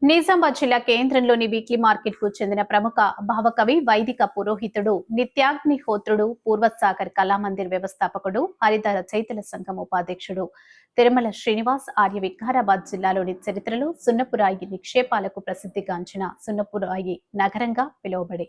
నిజామాబాద్ జిల్లా కేంద్రంలోని weekly market కు చెందిన ప్రముఖ భావకవి వైదిక పురోహితుడు నిత్యాగ్నిహోత్రుడు పూర్వసాగర్ కళామందిర్ వ్యవస్థాపకుడు హరిధర చైతన్య సంఘం ఉపాధ్యక్షుడు తిరుమల శ్రీనివాస్ ఆర్య వికారాబాద్ జిల్లాలోని చరిత్రలో సున్నపురాయి నిక్షేపాలకు ప్రసిద్ధిగాంచిన సున్నపురాయి నగరంగా పిలువబడే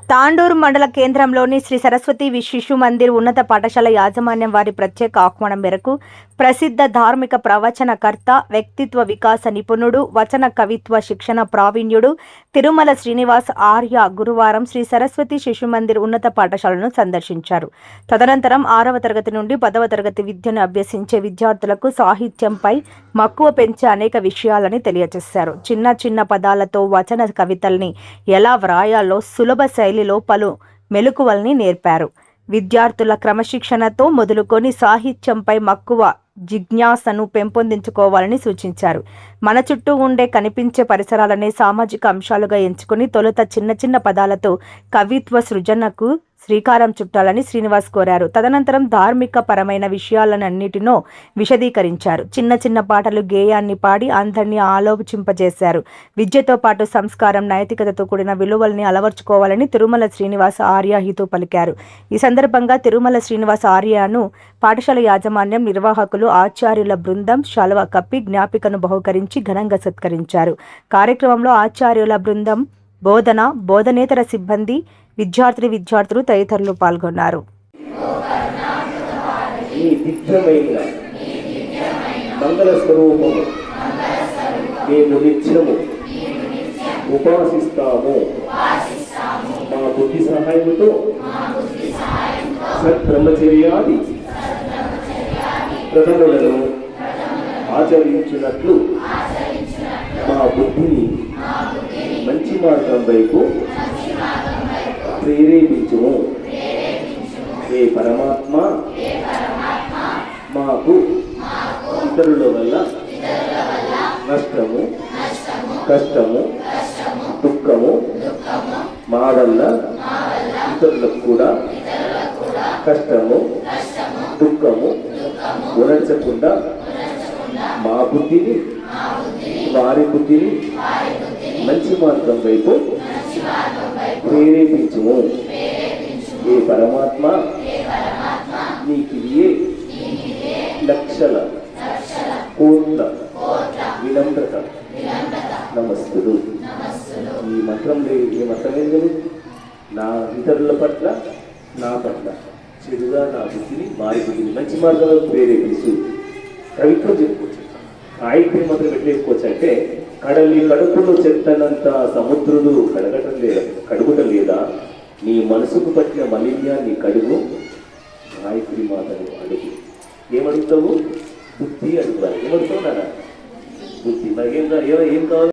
తాండూరు మండల కేంద్రంలోని శ్రీ సరస్వతి శిశు మందిర్ ఉన్నత పాఠశాల యాజమాన్యం వారి ప్రత్యేక ఆహ్వానం మేరకు ప్రసిద్ధ ధార్మిక ప్రవచనకర్త, వ్యక్తిత్వ వికాస నిపుణుడు, వచన కవిత్వ శిక్షణ ప్రావీణ్యుడు తిరుమల శ్రీనివాస్ ఆర్య గురువారం శ్రీ సరస్వతి శిశు మందిర్ ఉన్నత పాఠశాలను సందర్శించారు. తదనంతరం 6వ తరగతి నుండి 10వ తరగతి విద్యను అభ్యసించే విద్యార్థులకు సాహిత్యంపై మక్కువ పెంచే అనేక విషయాలని తెలియజేశారు. చిన్న చిన్న పదాలతో వచన కవితల్ని ఎలా వ్రాయాలో సులభ శైలిలో పలు మెలకువల్ని నేర్పారు. విద్యార్థుల క్రమశిక్షణతో మొదలుకొని సాహిత్యంపై మక్కువ జిజ్ఞాసను పెంపొందించుకోవాలని సూచించారు. మన చుట్టూ ఉండే కనిపించే పరిసరాలనే సామాజిక అంశాలుగా ఎంచుకుని తొలుత చిన్న చిన్న పదాలతో కవిత్వ సృజనకు శ్రీకారం చుట్టాలని శ్రీనివాస్ కోరారు. తదనంతరం ధార్మిక పరమైన విషయాలన్నిటినో విశదీకరించారు. చిన్న చిన్న పాటలు గేయాన్ని పాడి అందరినీ ఆలోచింపజేశారు. విద్యతో పాటు సంస్కారం, నైతికతతో కూడిన విలువల్ని అలవర్చుకోవాలని తిరుమల శ్రీనివాస్ ఆర్య హితో పలికారు. ఈ సందర్భంగా తిరుమల శ్రీనివాస్ ఆర్యను పాఠశాల యాజమాన్యం, నిర్వాహకులు, ఆచార్యుల బృందం శాలువా కప్పి జ్ఞాపికను బహుకరించి ఘనంగా సత్కరించారు. కార్యక్రమంలో ఆచార్యుల బృందం, బోధనేతర సిబ్బంది, విద్యార్థులు తదితరులు పాల్గొన్నారు. మా బుద్ధి సహాయంతో సత్బ్రహ్మచర్యాది ప్రథములను ఆచరించినట్లు మా బుద్ధిని మంచి మార్గం వైపు ప్రేరేపించుము. ఏ పరమాత్మ మాకు ఇతరుల వల్ల నష్టము, కష్టము, దుఃఖము, మా వల్ల ఇతరులకు కూడా కష్టము, దుఃఖము ఉనర్చకుండా మా బుద్ధిని, వారి బుద్ధిని మంచి మార్గం వైపు ప్రేరేపించుము. ఏ పరమాత్మ నీకిదియే లక్షల కోట్ల వినమ్రత నమస్తులు. ఈ మంత్రం ఏం లేదు. నా ఇతరుల పట్ల, నా పట్ల చెడుగా నా బుద్ధిని, వారి బుద్ధిని మంచి మార్గంలో ప్రేరేపిస్తూ కవిత్వం చెప్పుకోవచ్చు. సాహిత్యం మాత్రం ఎట్లా చెప్పుకోవచ్చు అంటే, కడలి కడుపులో చెత్తనంత సముద్రుడు కడుగుటం లేదా, నీ మనసుకు పట్టిన మలిన్యాన్ని కడుగు, గాయత్రి మాతను అడుగు. ఏమడుగుతావు? బుద్ధి అడుగుతాను. ఏమడుగుతావు నాన్న? బుద్ధి. మరి ఏం కావాలి?